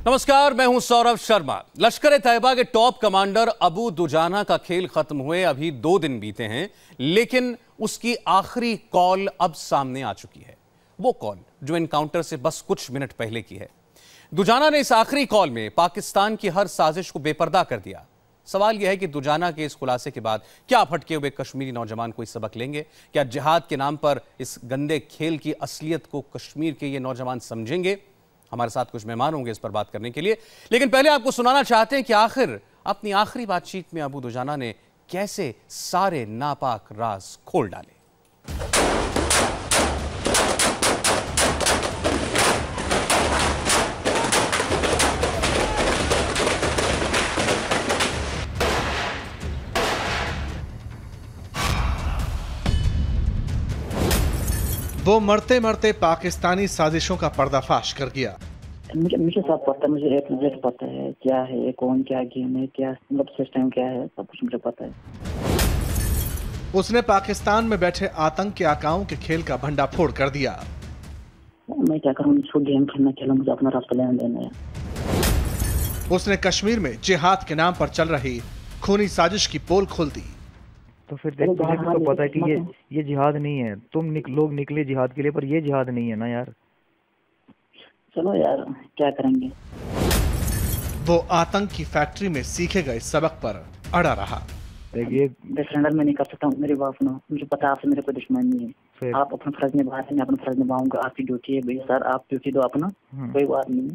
नमस्कार, मैं हूं सौरभ शर्मा। लश्कर ए तैयबा के टॉप कमांडर अबू दुजाना का खेल खत्म हुए अभी 2 दिन बीते हैं, लेकिन उसकी आखिरी कॉल अब सामने आ चुकी है। वो कॉल जो एनकाउंटर से बस कुछ मिनट पहले की है। दुजाना ने इस आखिरी कॉल में पाकिस्तान की हर साजिश को बेपर्दा कर दिया। सवाल यह है कि दुजाना के इस खुलासे के बाद क्या भटके हुए कश्मीरी नौजवान कोई सबक लेंगे? क्या जिहाद के नाम पर इस गंदे खेल की असलियत को कश्मीर के ये नौजवान समझेंगे? हमारे साथ कुछ मेहमान होंगे इस पर बात करने के लिए, लेकिन पहले आपको सुनाना चाहते हैं कि आखिर अपनी आखिरी बातचीत में अबू दुजाना ने कैसे सारे नापाक राज खोल डाले। वो मरते मरते पाकिस्तानी साजिशों का पर्दाफाश कर गया। मुझे सब पता है, मुझे A to Z पता है, क्या है ये, कौन क्या गेम है, क्या मतलब सिस्टम क्या है, सब कुछ मुझे पता है। उसने पाकिस्तान में बैठे आतंक के आकाओं के खेल का भंडाफोड़ कर दिया। मैं क्या करूँ, मुझे गेम खेलना, मुझे अपना रास्ता लेना देना है। उसने कश्मीर में जिहाद के नाम पर चल रही खूनी साजिश की पोल खोल दी। तो फिर देख, तुझे भी तो पता है कि ये जिहाद नहीं है। लोग निकले जिहाद के लिए, पर ये जिहाद नहीं है ना यार। चलो यार, क्या करेंगे। वो आतंक की फैक्ट्री में सीखे गए सबक पर अड़ा रहा। देखिए, सरेंडर मैं नहीं कर सकता हूँ, मेरी बात सुनो। मुझे पता है आपसे मेरे कोई दुश्मन नहीं है। आप अपना फर्ज निभा रहे हैं, मैं अपना फर्ज निभाऊंगा। आपकी ड्यूटी है भैया सर, आप ड्यूटी दो अपना, कोई बात नहीं।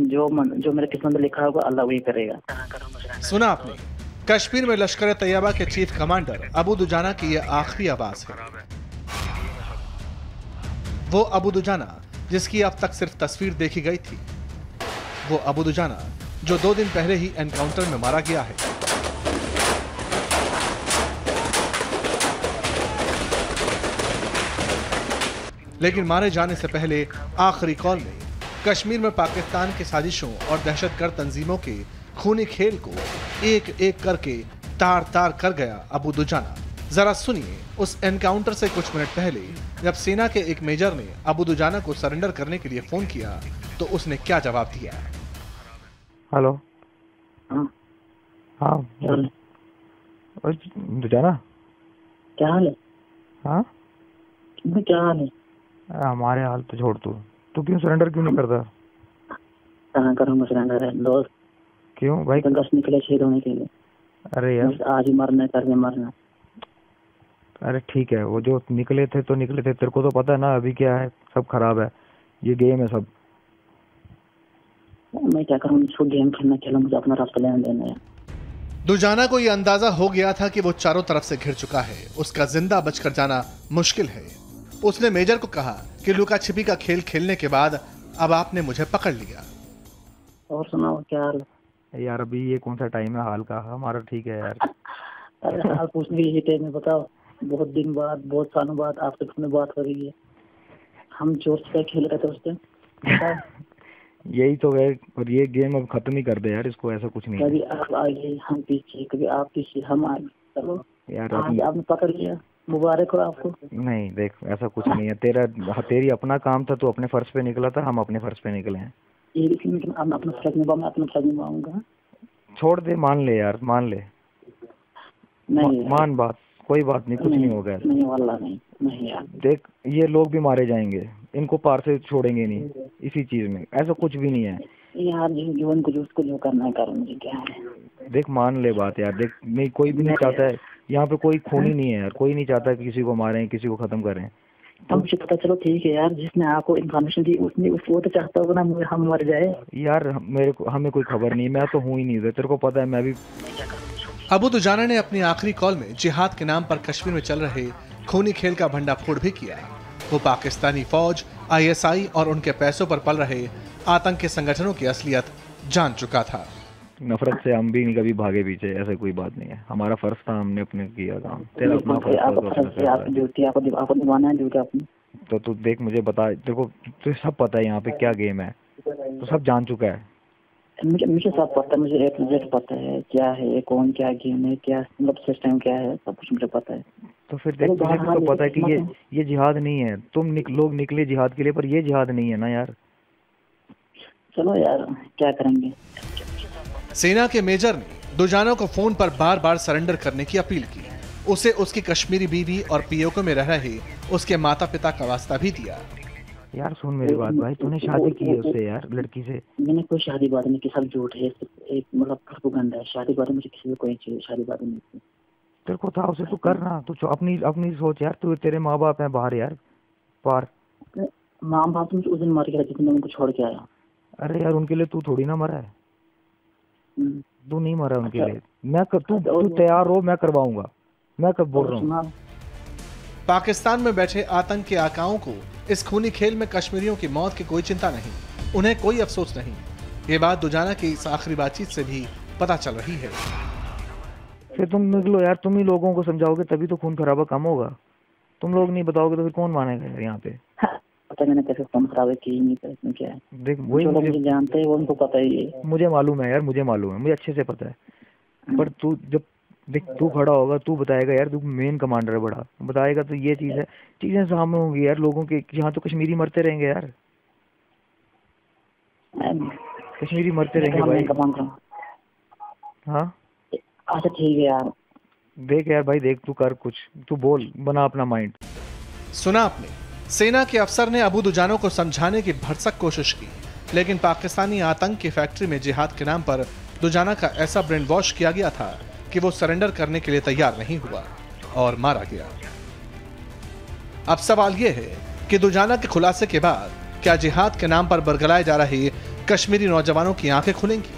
जो मेरे किस्मत में लिखा होगा अल्लाह वही करेगा। सुना आपने, कश्मीर में लश्कर ए तैयबा के चीफ कमांडर अबू दुजाना की यह आखिरी आवाज है। वो अबू दुजाना जिसकी अब तक सिर्फ तस्वीर देखी गई थी, वो अबू दुजाना जो 2 दिन पहले ही एनकाउंटर में मारा गया है। लेकिन मारे जाने से पहले आखिरी कॉल में कश्मीर में पाकिस्तान की साजिशों और दहशतगर्द तंजीमों के खूनी खेल को एक एक करके तार तार कर गया अबू दुजाना। जरा सुनिए उस एनकाउंटर से कुछ मिनट पहले जब सेना के एक मेजर ने अबू दुजाना को सरेंडर करने के लिए फोन किया तो उसने क्या जवाब दिया। हेलो। हाँ दुजाना, क्या हाल है? हाँ क्या हाल है? हमारे हाल तो छोड़ तू क्यों सरेंडर क्यों नहीं करता? कहाँ करूँगा सरेंडर है दोस्त। क्यों भाई? तो 10 निकले शहीद होने के लिए। अरे यार आज ही मरना है, करके मरना। अरे ठीक है, वो जो निकले थे तो निकले थे, तेरे को तो पता है ना अभी क्या है, सब खराब है, ये गेम है सब। मैं क्या करूँ, गेम खेलना, मुझे अपना रास्ता लेना देना है। दुजाना को यह अंदाजा हो गया था कि वो चारों तरफ से घिर चुका है, उसका जिंदा बचकर जाना मुश्किल है। उसने मेजर को कहा कि लुका छिपी का खेल खेलने के बाद अब आपने मुझे पकड़ लिया। और सुनाओ क्या हाल यार? अभी ये कौन सा टाइम है हाल का? हमारा ठीक है यार। अरे हाल पूछने की टाइम है, बताओ। बहुत दिन बाद, बहुत सालों बाद आपसे फोन बात हो रही है। हम जोर से खेल रहे थे उस दिन। यही तो है, और ये गेम अब खत्म ही कर दे यार, इसको ऐसा कुछ नहीं। कभी आप आइए हम पीछे, कभी आप पीछे हम आए। चलो यार आपने पकड़ लिया, मुबारक हो आपको। नहीं देख, ऐसा कुछ नहीं है। तेरी अपना काम था, तू अपने फर्ज पे निकला था, हम अपने फर्ज पे निकले हैं। अपना फर्ज निभाऊंगा। छोड़ दे, मान ले यार, मान ले। नहीं मान बात, कोई बात नहीं, कुछ नहीं होगा। नहीं वाला नहीं यार। देख, ये लोग भी मारे जाएंगे, इनको पार से छोड़ेंगे नहीं इसी चीज में, ऐसा कुछ भी नहीं है यार। जीवन को जो करना है करो, मुझे क्या है। देख मान ले बात यार। देख, नहीं कोई भी नहीं चाहता है यहाँ पे, कोई खूनी नहीं है यार, कोई नहीं चाहता कि किसी को मारें, किसी को खत्म करें। तो मुझे पता, चलो ठीक है यार, जिसने आपको इन्फॉर्मेशन दी उसने वो तो चाहता होगा ना हम मर जाए यार। हमें कोई खबर नहीं, मैं तो हूँ ही नहीं, तेरे को पता है मैं भी। अबू दुजाना ने अपनी आखिरी कॉल में जिहाद के नाम पर कश्मीर में चल रहे खूनी खेल का भंडाफोड़ भी किया। वो पाकिस्तानी फौज, ISI और उनके पैसों पर पल रहे आतंक के संगठनों की असलियत जान चुका था। नफरत से हम भी नहीं कभी भागे पीछे, ऐसे कोई बात नहीं है। हमारा फर्ज था, हमने अपने किया काम। तेरा अपना फर्ज था, आपको निभाना है ड्यूटी अपनी। तो तू देख, मुझे बता, तेरे को तो सब पता है यहाँ पे क्या गेम है, तो सब जान चुका है। मुझे सब पता है, मुझे A to Z पता है, क्या है ये, कौन क्या गेम है, क्या मतलब सिस्टम क्या है, सब कुछ मुझे पता है। तो फिर देख, तुझे भी तो पता है कि ये जिहाद नहीं है। लोग निकले जिहाद के लिए, पर ये जिहाद नहीं है ना यार। चलो यार क्या करेंगे। सेना के मेजर ने दुजाना को फोन पर बार बार सरेंडर करने की अपील की। उसे उसकी कश्मीरी बीवी और पीओके में रह रहे उसके माता पिता का वास्ता भी दिया। यार सुन मेरी बात भाई, तूने शादी की है उससे यार, लड़की से? मैंने कोई शादी बात नहीं की, सब झूठ है, एक मतलब प्रोपेगेंडा है। शादी बात मुझे किसी से कोई चाहिए, शादी बात नहीं की। तेरे को था उसे, तू करना, तू अपनी सोच यार। तू, तेरे माँ बाप हैं बाहर यार, पार। माँ बाप मुझे उस दिन मार के रखे थे, मैं उनको छोड़ के आया। अरे यार उनके लिए तू थोड़ी ना मरा है, तू नहीं मरा उनके लिए। मैं तू तैयार हो, मैं करवाऊंगा, मैं कब बोल रहा हूँ। पाकिस्तान में बैठे आतंक के आकाओं को इस खूनी खेल में कश्मीरियों की मौत की कोई चिंता नहीं, उन्हें कोई अफसोस नहीं। ये बात दुजाना की इस आखिरी बातचीत से भी पता चल रही है। फिर तुम निकलो यार, तुम ही लोगों को समझाओगे तभी तो खून खराबा कम होगा। तुम लोग नहीं बताओगे तो फिर कौन मानेगा यहाँ पे? पता मैंने कैसे खून खराबा की नहीं था, इसमें क्या है? देख वही मुझे जानते हैं, वो उनको पता ही है। मुझे मालूम है यार, मुझे मालूम है, मुझे अच्छे से पता है। पर तू जब देख, तू खड़ा होगा, तू बताएगा यार, तू मेन कमांडर है बड़ा, बताएगा तो ये चीज है, चीजें सामने होंगी यार लोगों के। यहाँ तो कश्मीरी मरते रहेंगे यार, कश्मीरी मरते रहेंगे भाई। हाँ अच्छा ठीक है यार। देख यार भाई, देख तू कर कुछ, तू बोल, बना अपना माइंड। सुना आपने, सेना के अफसर ने अबू दुजाना को समझाने की भरसक कोशिश की, लेकिन पाकिस्तानी आतंक की फैक्ट्री में जिहाद के नाम पर दुजाना का ऐसा ब्रेन वॉश किया गया था कि वो सरेंडर करने के लिए तैयार नहीं हुआ और मारा गया। अब सवाल यह है कि दुजाना के खुलासे के बाद क्या जिहाद के नाम पर बरगलाए जा रहे कश्मीरी नौजवानों की आंखें खुलेंगी?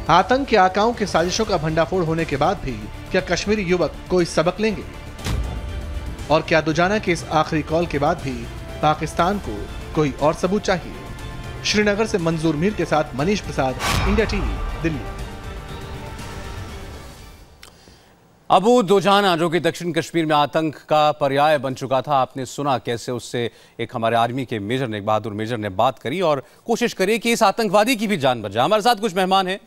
आतंक के आकाओं की साजिशों का भंडाफोड़ होने के बाद भी क्या कश्मीरी युवक कोई सबक लेंगे? और क्या दुजाना के इस आखिरी कॉल के बाद भी पाकिस्तान को कोई और सबूत चाहिए? श्रीनगर से मंजूर मीर के साथ मनीष प्रसाद, इंडिया टीवी, दिल्ली। अबू दुजाना जो कि दक्षिण कश्मीर में आतंक का पर्याय बन चुका था, आपने सुना कैसे उससे एक हमारे आर्मी के मेजर ने, एक बहादुर मेजर ने बात करी और कोशिश करी कि इस आतंकवादी की भी जान बच जाए। हमारे साथ कुछ मेहमान हैं।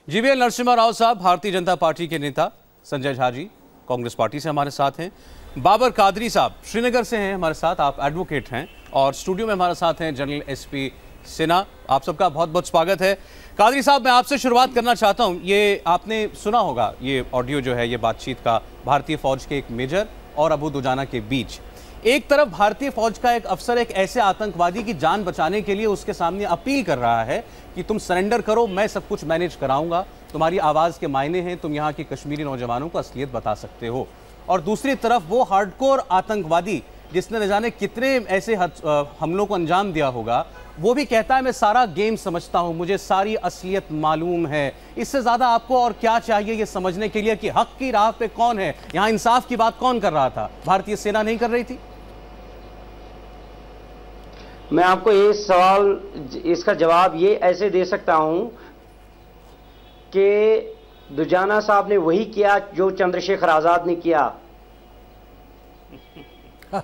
जीवीएल नरसिम्हा राव साहब भारतीय जनता पार्टी के नेता, संजय झा जी कांग्रेस पार्टी से हमारे साथ हैं, बाबर कादरी साहब श्रीनगर से हैं हमारे साथ, आप एडवोकेट हैं, और स्टूडियो में हमारे साथ हैं जनरल एसपी सिन्हा। आप सबका बहुत बहुत स्वागत है। कादरी साहब, मैं आपसे शुरुआत करना चाहता हूं। ये आपने सुना होगा, ये ऑडियो जो है, ये बातचीत का भारतीय फौज के एक मेजर और अबू दुजाना के बीच। एक तरफ भारतीय फौज का एक अफसर एक ऐसे आतंकवादी की जान बचाने के लिए उसके सामने अपील कर रहा है कि तुम सरेंडर करो, मैं सब कुछ मैनेज कराऊंगा, तुम्हारी आवाज के मायने हैं, तुम यहाँ के कश्मीरी नौजवानों को असलियत बता सकते हो। और दूसरी तरफ वो हार्डकोर आतंकवादी जिसने न जाने कितने ऐसे हमलों को अंजाम दिया होगा, वो भी कहता है मैं सारा गेम समझता हूं, मुझे सारी असलियत मालूम है। इससे ज्यादा आपको और क्या चाहिए ये समझने के लिए कि हक की राह पे कौन है? यहां इंसाफ की बात कौन कर रहा था? भारतीय सेना नहीं कर रही थी? मैं आपको ये सवाल, इसका जवाब ये ऐसे दे सकता हूं कि दुजाना साहब ने वही किया जो चंद्रशेखर आजाद ने किया।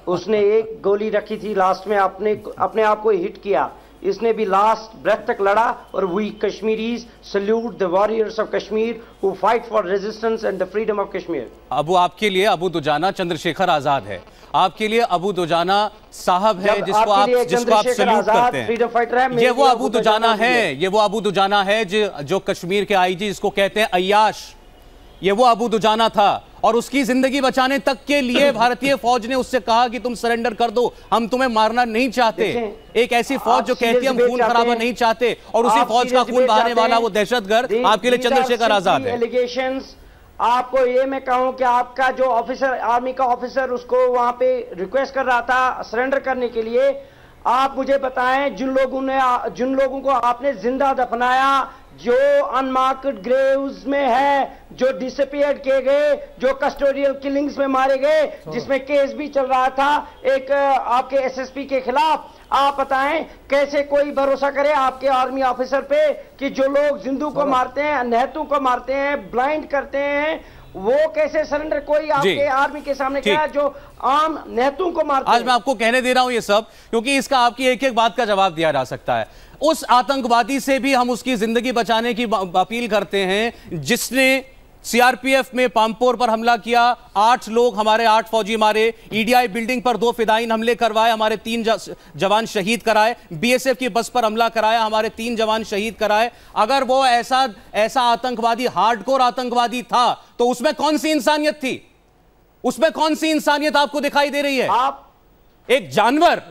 उसने एक गोली रखी थी, लास्ट में अपने आप को हिट किया। इसने भी लास्ट ब्रेथ तक लड़ा। और we Kashmiris salute the warriors of Kashmir who fight for resistance and the freedom of Kashmir. Abu, आपके लिए अबू दुजाना चंद्रशेखर आजाद है, आपके लिए अबू दुजाना साहब है जिसको आप सल्यूट करते हैं, फ्रीडम फाइटर है। ये वो अबू दुजाना है, ये वो अबू दुजाना है जो कश्मीर के आईजी जिसको कहते हैं अय्याश, ये वो अबू दुजाना था। और उसकी जिंदगी बचाने तक के लिए भारतीय फौज ने उससे कहा कि तुम सरेंडर कर दो, हम तुम्हें मारना नहीं चाहते। एक ऐसी फौज जो कहती है हम खून खराबा नहीं चाहते, और उसी फौज का खून बहाने वाला वो दहशतगर्द आपके लिए चंद्रशेखर आजाद है। एलिगेशंस आपको ये मैं कहूं कि आपका जो ऑफिसर, आर्मी का ऑफिसर, उसको वहां पे रिक्वेस्ट कर रहा था सरेंडर करने के लिए। आप मुझे बताएं, जिन लोगों को आपने जिंदा दफनाया, जो अनमार्क्ड ग्रेव्स में है, जो डिसअपियर किए गए, जो कस्टोडियल किलिंग्स में मारे गए, जिसमें केस भी चल रहा था एक आपके एसएसपी के खिलाफ, आप बताएं कैसे कोई भरोसा करे आपके आर्मी ऑफिसर पे कि जो लोग जिंदू को मारते हैं, अनहतों को मारते हैं, ब्लाइंड करते हैं, वो कैसे सरेंडर कोई आपके आर्मी के सामने क्या जो आम नेतों को मारते हैं? आज मैं आपको कहने दे रहा हूं ये सब क्योंकि इसका आपकी एक एक बात का जवाब दिया जा सकता है। उस आतंकवादी से भी हम उसकी जिंदगी बचाने की अपील करते हैं जिसने सीआरपीएफ में पामपोर पर हमला किया, 8 लोग हमारे 8 फौजी मारे, ईडीआई बिल्डिंग पर 2 फिदायीन हमले करवाए, हमारे 3 जवान शहीद कराए, बीएसएफ की बस पर हमला कराया, हमारे 3 जवान शहीद कराए। अगर वो ऐसा आतंकवादी, हार्डकोर आतंकवादी था तो उसमें कौन सी इंसानियत थी? उसमें कौन सी इंसानियत आपको दिखाई दे रही है? एक जानवर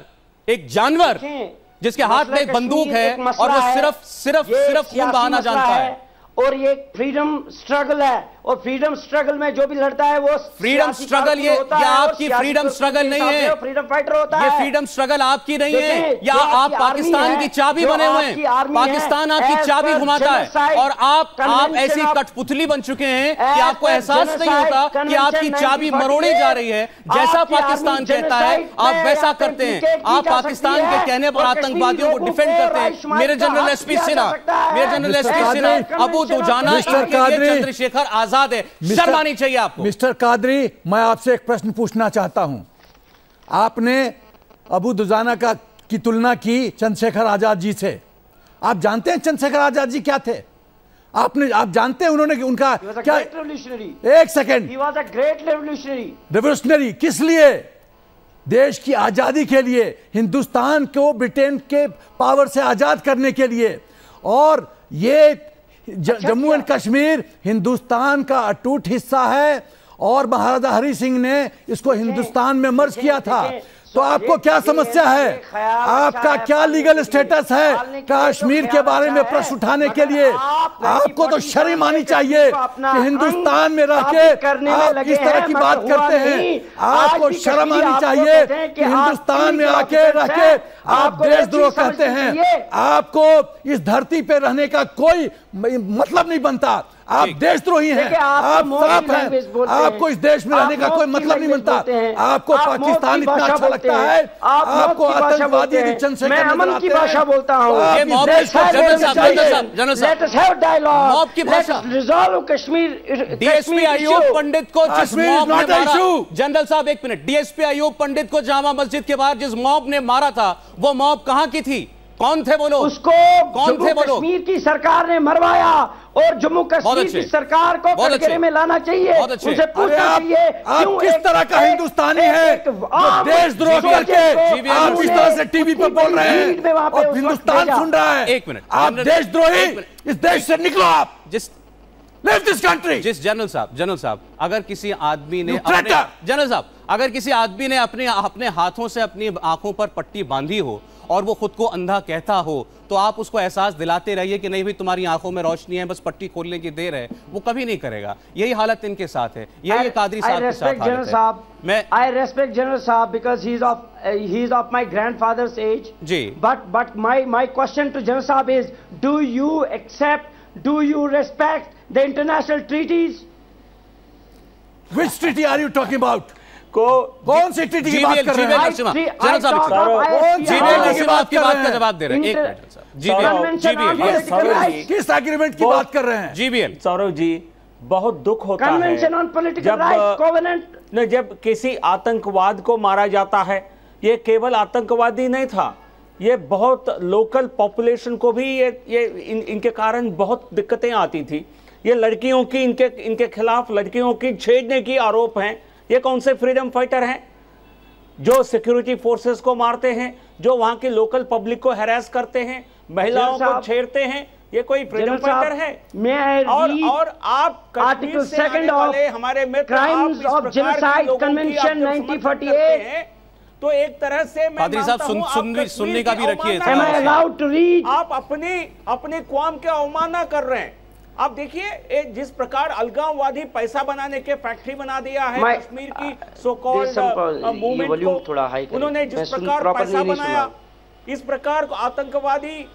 जिसके हाथ में एक बंदूक है और वो सिर्फ खून बहाना जानता है। और ये फ्रीडम स्ट्रगल है, और फ्रीडम स्ट्रगल में जो भी लड़ता है वो फ्रीडम स्ट्रगल, ये आपकी फ्रीडम स्ट्रगल नहीं है, फ्रीडम फाइटर होता है। ये फ्रीडम स्ट्रगल आपकी नहीं है, या आप पाकिस्तान की चाबी बने हुए हैं, पाकिस्तान आपकी चाबी घुमाता है और आप ऐसी कठपुतली बन चुके हैं कि आपको एहसास नहीं होता कि आपकी चाबी मरोड़ी जा रही है। जैसा पाकिस्तान कहता है आप वैसा करते हैं। आप पाकिस्तान के कहने पर आतंकवादियों को डिफेंड करते हैं। मेरे जनरल एसपी सिन्हा, अबू दुजाना, चंद्रशेखर आजाद है, शर्म आनी चाहिए आपको। मिस्टर कादरी, मैं आपसे एक प्रश्न पूछना चाहता हूं। आपने अबू दुजाना की तुलना की चंद्रशेखर आजाद जी से। आप जानते हैं चंद्रशेखर आजाद जी क्या थे? आप जानते हैं उन्होंने उनका क्या? एक सेकेंड, रेवोल्यूशनरी किस लिए? देश की आजादी के लिए, हिंदुस्तान को ब्रिटेन के पावर से आजाद करने के लिए। और ये जम्मू एंड कश्मीर हिंदुस्तान का अटूट हिस्सा है और महाराजा हरि सिंह ने इसको हिंदुस्तान में मर्ज किया था। तो आपको क्या समस्या है? आपका क्या लीगल स्टेटस है कश्मीर के बारे में प्रश्न उठाने के लिए? आपको तो शर्म आनी चाहिए कि हिंदुस्तान में रह के आप इस तरह की बात करते हैं। आपको शर्म आनी चाहिए कि हिंदुस्तान में आके रह के आप देशद्रोह कहते हैं। आपको इस धरती पे रहने का कोई मतलब नहीं बनता। आप देशद्रोही हैं, आप साफ हैं। आपको इस देश में रहने का कोई मतलब नहीं बनता। आपको पाकिस्तान इतना अच्छा लगता है, आपको आतंकवादी चंद्रशेखर अमन की भाषा बोलता हूँ। डीएसपी अयूब पंडित को जिस मॉब ने मारा, जनरल साहब एक मिनट, डीएसपी अयूब पंडित को जामा मस्जिद के बाहर जिस मॉब ने मारा था, वो मॉब कहां की थी? कौन थे वो लोग? उसको जम्मू कश्मीर की सरकार ने मरवाया और जम्मू कश्मीर की सरकार को कटघरे में लाना चाहिए। उनसे पूछना चाहिए आप किस तरह का हिंदुस्तानी है देशद्रोह करके आप इस तरह से टीवी पर बोल रहे हैं और हिंदुस्तान सुन रहा है। एक मिनट, आप देशद्रोही, इस देश से निकलो। आप Leave this country। जिस जनरल साहब अगर किसी आदमी ने जनरल साहब अगर किसी आदमी ने अपने हाथों से अपनी आंखों पर पट्टी बांधी हो और वो खुद को अंधा कहता हो तो आप उसको एहसास दिलाते रहिए कि नहीं भाई तुम्हारी आंखों में रोशनी है, बस पट्टी खोलने की देर है। वो कभी नहीं करेगा। यही हालत इनके साथ है, यही कादरी साहब के साथ हालत है। I respect General Saab because he is of my grandfather's age. Ji. But my question to General Saab is, do you accept, do you respect the international treaties? Which treaty are you talking about? कौन सी treaty की बात कर रहे हैं? General साहब जीबीएल आपकी बात का जवाब दे रहे हैं। एक मिनट जीबीएल किस एग्रीमेंट की बात कर रहे हैं? जीबीएल सौरभ जी, बहुत दुख होता है जब किसी आतंकवाद को मारा जाता है। ये केवल आतंकवादी नहीं था, ये बहुत लोकल पॉपुलेशन को भी ये इनके कारण बहुत दिक्कतें आती थी। ये लड़कियों की इनके खिलाफ लड़कियों की छेड़ने की आरोप हैं। ये कौन से फ्रीडम फाइटर हैं जो सिक्योरिटी फोर्सेस को मारते हैं, जो वहां की लोकल पब्लिक को हैरेस करते हैं, महिलाओं को छेड़ते हैं? ये कोई फ्रीडम फाइटर है? और आप आर्टिकल 2 वाले हमारे क्राइम्स ऑफ जेनोसाइड कन्वेंशन 1948 तो एक तरह से मैं पादरी साहब सुनने का भी रखिए। आप अपने कौम के अवमानना कर रहे हैं। आप देखिए जिस प्रकार अलगाववादी पैसा बनाने के फैक्ट्री बना दिया है कश्मीर की सो कॉल्ड मूवमेंट को, उन्होंने जिस प्रकार पैसा बनाया, इस प्रकार आतंकवादी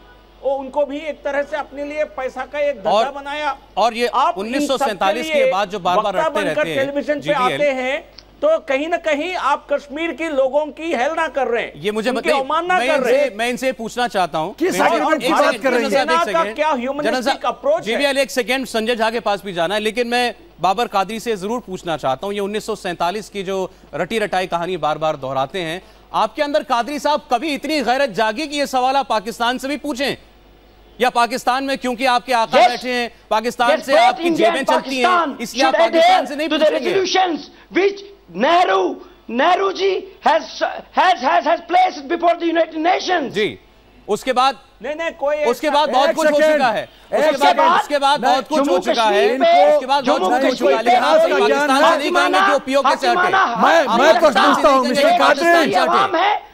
उनको भी एक तरह से अपने लिए पैसा का एक धंधा बनाया। और ये 1947 के बाद जो बार बार रटते रहते हैं टेलीविजन पे आते हैं तो कहीं ना कहीं आप कश्मीर के लोगों की हेलना कर रहे हैं। ये मुझे मैं इनसे पूछना चाहता हूं किस एग्रीमेंट की बात कर रहे हैं? क्या ह्यूमनिस्टिक अप्रोच है? जीबीएल एक सेकंड, संजय झा के पास भी जाना है, लेकिन मैं बाबर कादरी से जरूर पूछना चाहता हूं। ये 1947 की जो रटी रटाई कहानी बार बार दोहराते हैं, आपके अंदर कादरी साहब कभी इतनी गैरत जागी कि ये सवाल आप पाकिस्तान से भी पूछें या पाकिस्तान में क्योंकि आपके आका बैठे हैं, पाकिस्तान से आपकी जेबें चलती हैं, इसलिए आप पाकिस्तान से नहीं पूछेंगे? Nehru ji has placed before the United Nations. जी, उसके बाद नहीं कोई उसके बाद बहुत कुछ हो चुका है, उसके बाद बहुत कुछ हो चुका है, उसके बाद बहुत कुछ हो चुका है, लेकिन आप पाकिस्तान से नहीं कहेंगे कि वो पीओके से हटे। मैं कुछ पूछता हूँ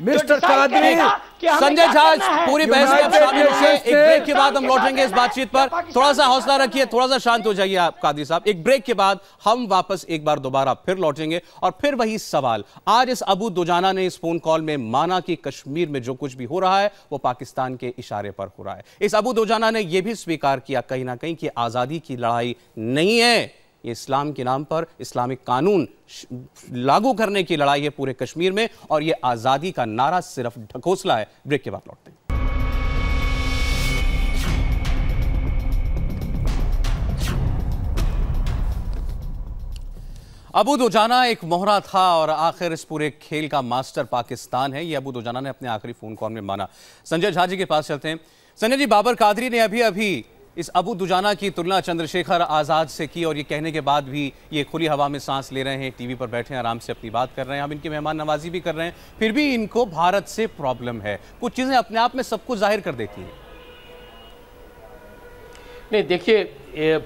मिस्टर कादरी, संजय झा पूरी बहस में आप शामिल होंगे। एक ब्रेक के बाद हम लौटेंगे इस बातचीत पर। थोड़ा सा हौसला रखिए, थोड़ा सा शांत हो जाइए आप कादरी साहब। एक ब्रेक के बाद हम वापस एक बार दोबारा फिर लौटेंगे और फिर वही सवाल। आज इस अबू दुजाना ने इस फोन कॉल में माना कि कश्मीर में जो कुछ भी हो रहा है वो पाकिस्तान के इशारे पर हो रहा है। इस अबू दुजाना ने यह भी स्वीकार किया कहीं ना कहीं कि आजादी की लड़ाई नहीं है, ये इस्लाम के नाम पर इस्लामिक कानून लागू करने की लड़ाई है पूरे कश्मीर में, और ये आजादी का नारा सिर्फ ढकोसला है। ब्रेक के बाद लौटते हैं। अबू दुजाना एक मोहरा था और आखिर इस पूरे खेल का मास्टर पाकिस्तान है, ये अबू दुजाना ने अपने आखिरी फोन कॉल में माना। संजय झा जी के पास चलते हैं। संजय जी, बाबर कादरी ने अभी इस अबू दुजाना की तुलना चंद्रशेखर आज़ाद से की और ये कहने के बाद भी ये खुली हवा में सांस ले रहे हैं, टीवी पर बैठे हैं, आराम से अपनी बात कर रहे हैं, हम इनकी मेहमान नवाजी भी कर रहे हैं, फिर भी इनको भारत से प्रॉब्लम है। कुछ चीज़ें अपने आप में सब कुछ जाहिर कर देती हैं। नहीं, देखिए,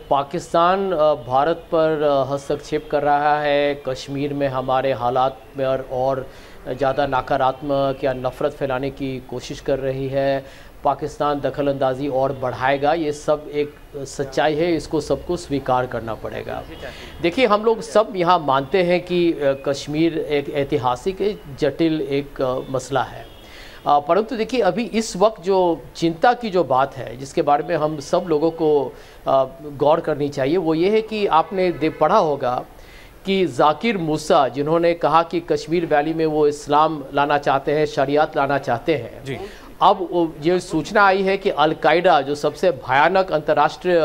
पाकिस्तान भारत पर हस्तक्षेप कर रहा है, कश्मीर में हमारे हालात में और ज़्यादा नकारात्मक या नफ़रत फैलाने की कोशिश कर रही है, पाकिस्तान दखलंदाजी और बढ़ाएगा, ये सब एक सच्चाई है, इसको सबको स्वीकार करना पड़ेगा। देखिए, हम लोग सब यहाँ मानते हैं कि कश्मीर एक ऐतिहासिक जटिल एक मसला है, परंतु देखिए अभी इस वक्त जो चिंता की जो बात है जिसके बारे में हम सब लोगों को गौर करनी चाहिए वो ये है कि आपने पढ़ा होगा कि जाकिर मूसा जिन्होंने कहा कि कश्मीर वैली में वो इस्लाम लाना चाहते हैं, शरियत लाना चाहते हैं जी। अब ये सूचना आई है कि अल-कायदा जो सबसे भयानक अंतर्राष्ट्रीय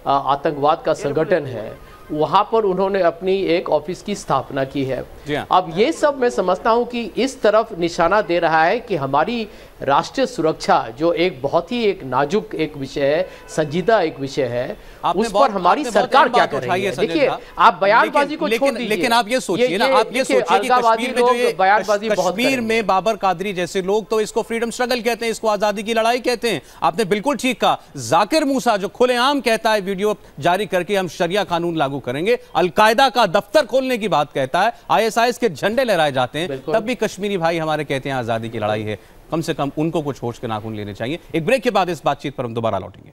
आतंकवाद का संगठन है वहाँ पर उन्होंने अपनी एक ऑफिस की स्थापना की है। अब ये सब मैं समझता हूँ कि इस तरफ निशाना दे रहा है कि हमारी राष्ट्रीय सुरक्षा जो एक बहुत ही एक नाजुक एक विषय है, संजीदा एक विषय है, उस पर हमारी सरकार क्या कर रही है। देखिए, आप बयानबाजी को छोड़ दीजिए, लेकिन आप ये सोचिए ना, आप ये सोचिए कि कश्मीर में जो ये बयानबाजी कश्मीर में बाबर कादरी जैसे लोग तो इसको फ्रीडम स्ट्रगल कहते हैं, इसको आजादी की लड़ाई कहते हैं। आपने बिल्कुल ठीक कहा। जाकिर मूसा जो खुलेआम कहता है वीडियो जारी करके हम शरिया कानून लागू करेंगे, अलकायदा का दफ्तर खोलने की बात कहता है, ISIS के झंडे लहराए जाते हैं, तब भी कश्मीरी भाई हमारे कहते हैं आजादी की लड़ाई है। कम से कम उनको कुछ होश के नाखून लेने चाहिए। एक ब्रेक के बाद इस बातचीत पर हम दोबारा लौटेंगे।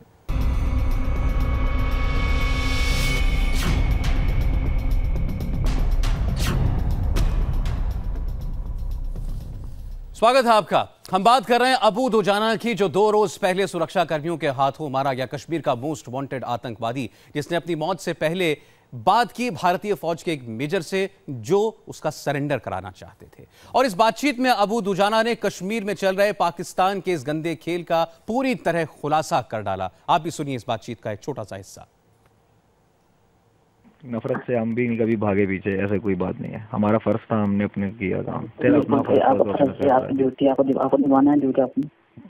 स्वागत है आपका। हम बात कर रहे हैं अबू दुजाना की, जो 2 रोज पहले सुरक्षा कर्मियों के हाथों मारा गया कश्मीर का मोस्ट वांटेड आतंकवादी, जिसने अपनी मौत से पहले बात की भारतीय फौज के एक मेजर से जो उसका सरेंडर कराना चाहते थे। और इस बातचीत में अबू दुजाना ने कश्मीर में चल रहे पाकिस्तान के इस गंदे खेल का पूरी तरह खुलासा कर डाला। आप भी सुनिए इस बातचीत का एक छोटा सा हिस्सा। नफरत से हम भी कभी भागे पीछे, ऐसे कोई बात नहीं है। हमारा फर्ज था, हमने अपने किया काम।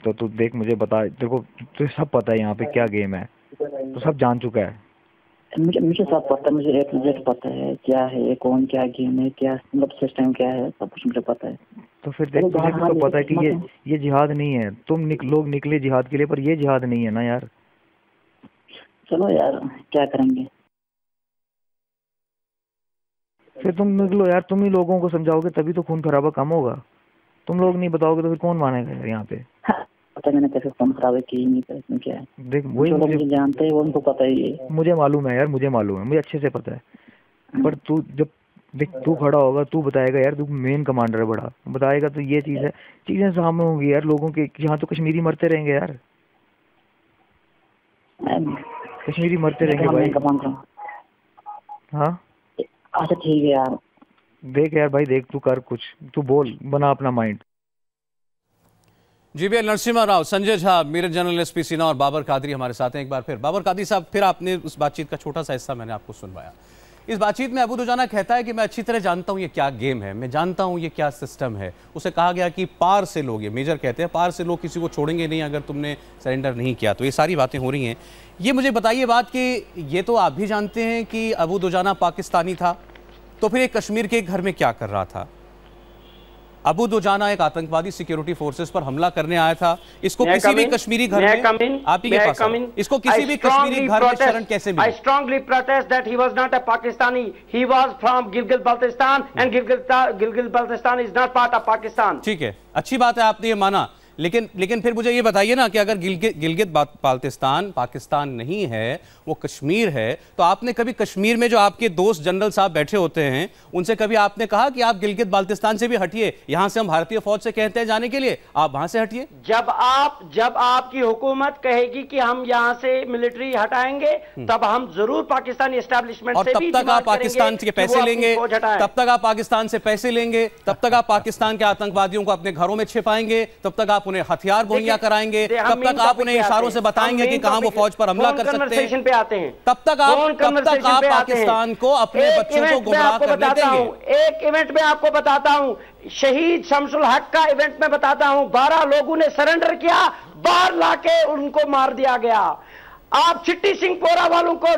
तो तू देख, मुझे बता, देखो तुझे सब पता है यहाँ पे क्या गेम है, तो सब जान चुका है। मुझे सब पता है, मुझे A to Z पता है क्या है ये, कौन क्या गेम है, क्या मतलब सिस्टम क्या है, सब कुछ मुझे पता है। तो फिर देख, तुझे तो पता है कि ये जिहाद नहीं है। तुम लोग निकले जिहाद के लिए, पर ये जिहाद नहीं है ना यार। चलो यार, क्या करेंगे, फिर तुम निकलो यार, तुम ही लोगों को समझाओगे तभी तो खून खराबा कम होगा। तुम लोग नहीं बताओगे तो फिर कौन मानेगा यहाँ पे। पता मैंने कैसे खून खराबा की नहीं कर, इसमें क्या है। देख, वही मुझे जानते हैं, वो उनको पता ही है। मुझे मालूम है यार, मुझे मालूम है, मुझे अच्छे से पता है। पर तू जब देख, तू खड़ा होगा, तू बताएगा यार, तू मेन कमांडर है बड़ा, बताएगा तो ये चीज है, चीजें सामने होंगी यार लोगों के। यहाँ तो कश्मीरी मरते रहेंगे यार, कश्मीरी मरते रहेंगे भाई। हाँ अच्छा ठीक है यार, देख यार भाई, देख, तू कर कुछ, तू बोल, बना अपना mind. GBL Narasimha Rao, Sanjay Jha, Meerut general SP Sinha और बाबर कादरी हमारे साथ हैं। एक बार फिर बाबर कादरी साहब, फिर आपने उस बातचीत का छोटा सा हिस्सा मैंने आपको सुनवाया। इस बातचीत में अबू दुजाना कहता है कि मैं अच्छी तरह जानता हूं ये क्या गेम है, मैं जानता हूं ये क्या सिस्टम है। उसे कहा गया कि पार से लोग, ये मेजर कहते हैं, पार से लोग किसी को छोड़ेंगे नहीं अगर तुमने सरेंडर नहीं किया। तो ये सारी बातें हो रही हैं। ये मुझे बताइए बात कि ये तो आप भी जानते हैं कि अबू दुजाना पाकिस्तानी था, तो फिर एक कश्मीर के एक घर में क्या कर रहा था? अबू दुजाना एक आतंकवादी सिक्योरिटी फोर्सेस पर हमला करने आया था। इसको किसी भी कश्मीरी घर में, आप ही के पास, इसको किसी भी कश्मीरी घर में शरण कैसे मिली? I strongly protest that he was not a Pakistani. He was from Gilgit-Baltistan and Gilgit-Baltistan is not part of Pakistan. ठीक है, अच्छी बात है, आपने ये माना, लेकिन फिर मुझे ये बताइए ना कि अगर गिलगित बाल्तिस्तान पाकिस्तान नहीं है, वो कश्मीर है, तो आपने कभी कश्मीर में जो आपके दोस्त जनरल साहब बैठे होते हैं उनसे कभी आपने कहा कि आप गिलगित बाल्तिस्तान से भी हटिए, यहां से हम भारतीय फौज से कहते हैं जाने के लिए, आप वहां से हटिए? जब आपकी हुकूमत कहेगी कि हम यहां से मिलिट्री हटाएंगे, तब हम जरूर पाकिस्तानी एस्टेब्लिशमेंट से भी तब तक आप पाकिस्तान के पैसे लेंगे, तब तक आप पाकिस्तान से पैसे लेंगे, तब तक आप पाकिस्तान के आतंकवादियों को अपने घरों में छिपाएंगे, तब तक आप उन्हें हथियार मुहैया कराएंगे, तब तक आप उन्हें इशारों से बताएंगे कि कहां वो फौज पर हमला कर सकते हैं, तब तक आप पाकिस्तान को अपने बच्चों को गुमराह करने देंगे। एक इवेंट में आपको बताता हूं, शहीद शमसुल हक का इवेंट में बताता हूं, 12 लोगों ने सरेंडर किया, बाहर लाके उनको मार दिया गया। आप चिट्टी सिंह पोरा वालों को,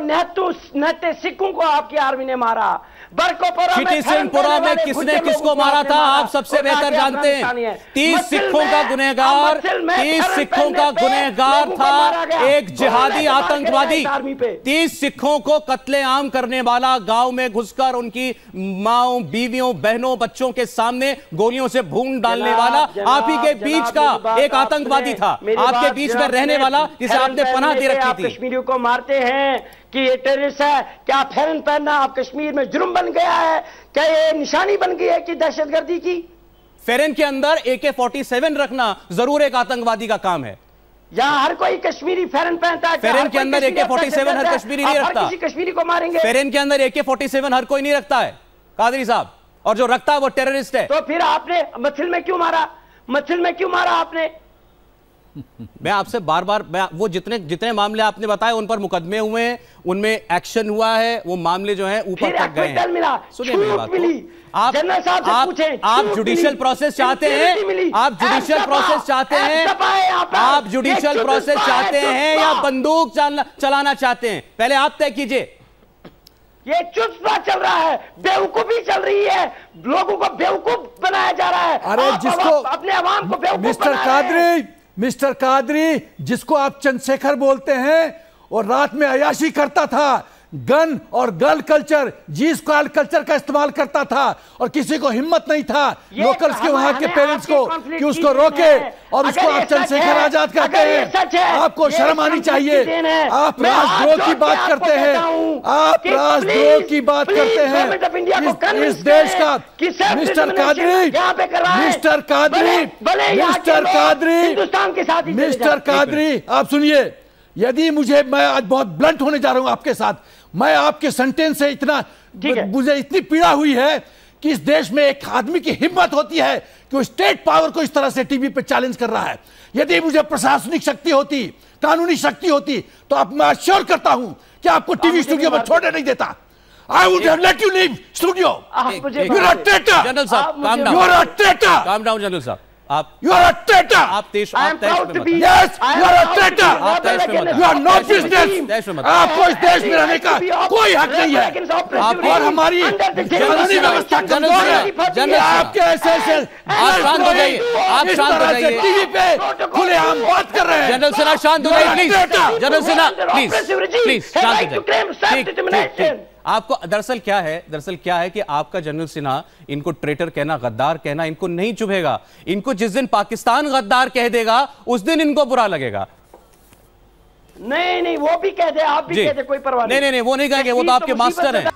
नहते सिखों को आपकी आर्मी ने मारा। चिट्टी सिंहपुरा में किसने किसको मारा था आप सबसे बेहतर जानते हैं। 30 सिखों का गुनहगार, 30 सिखों का गुनहगार था एक जिहादी आतंकवादी। 30 सिखों को कत्लेआम करने वाला, गांव में घुसकर उनकी माओ, बीवियों, बहनों, बच्चों के सामने गोलियों से भून डालने वाला आप ही के बीच का एक आतंकवादी था, आपके बीच में रहने वाला, जिसे आपने पनाह दे रखी थी। कश्मीरियों को मारते हैं कि ये टेररिस्ट है, क्या फेरन पहनना आप कश्मीर में जुर्म बन गया है? क्या ये निशानी बन गई है कि दहशतगर्दी की? फेरन के अंदर AK-47 रखना जरूर एक आतंकवादी का काम है। यहाँ हर कोई कश्मीरी फेरन पहनता है। फेरन के अंदर AK-47 हर कश्मीरी नहीं रखता। किसी कश्मीरी को मारेंगे? फेरन के अंदर AK-47 हर कोई नहीं रखता है कादरी साहब, और जो रखता है वो टेररिस्ट है। तो फिर आपने मथिल में क्यों मारा? मथिल में क्यों मारा आपने? मैं आपसे बार बार, वो जितने मामले आपने बताए उन पर मुकदमे हुए हैं, उनमें एक्शन हुआ है, वो मामले जो हैं ऊपर तक गए हैं। सुनिए मेरी बात को, आप जुडिशियल प्रोसेस चाहते हैं, आप जुडिशियल प्रोसेस चाहते हैं, आप जुडिशियल प्रोसेस चाहते हैं या बंदूक चलाना चाहते हैं? पहले आप तय कीजिए। ये चुस्पा चल रहा है, बेवकूफी चल रही है, लोगों को बेवकूफ बनाया जा रहा है। अरे जिसको अपने आवाम को बेवकूफ, मिस्टर कादरी, जिसको आप चंद्रशेखर बोलते हैं, और रात में अयाशी करता था, गन और गर्ल कल्चर, जी स्क्वाड कल्चर का इस्तेमाल करता था, और किसी को हिम्मत नहीं था लोकल्स के वहां के पेरेंट्स को कि उसको रोके, और उसको आप चंद्रशेखर आजाद कहते हैं। आपको शर्म आनी चाहिए। आप राष्ट्रद्रोह की बात करते हैं, आप राष्ट्रद्रोह की बात करते हैं इस देश का। मिस्टर कादरी, आप सुनिए, यदि मैं आज बहुत ब्लंट होने जा रहा हूं आपके साथ, मैं आपके सेंटेंस से मुझे इतनी पीड़ा हुई है कि इस देश में एक आदमी की हिम्मत होती है कि वो स्टेट पावर को इस तरह से टीवी पे चैलेंज कर रहा है। यदि मुझे प्रशासनिक शक्ति होती, कानूनी शक्ति होती, तो अब मैं अश्योर करता हूं कि आपको टीवी स्टूडियो में छोड़ने नहीं देता। I would have let you leave studio. You're a traitor. General साहब, calm down. You're a traitor. Calm down, general साहब। You are a traitor. आप देश में मत। Yes, you are a traitor. आप देश में मत। You are not business. आपको इस देश में रहने का कोई हक नहीं है, और हमारी कानूनी व्यवस्था कमजोर है। आपके ऐसे आप शांत हो जाइए, आप शांत हो जाइए। टीवी पे खुलेआम बात कर रहे हैं। जनरल सिन्हा शांत हो जाइए प्लीज। जनरल सिन्हा प्लीज शांत हो जाइए। आपको दरअसल क्या है कि आपका जनरल सिन्हा इनको ट्रेटर कहना, गद्दार कहना इनको नहीं चुभेगा। इनको जिस दिन पाकिस्तान गद्दार कह देगा उस दिन इनको बुरा लगेगा। नहीं, वो भी कह दे, आप भी कह दे, कोई परवाह नहीं। नहीं, वो नहीं कहेंगे, वो तो आपके मास्टर हैं।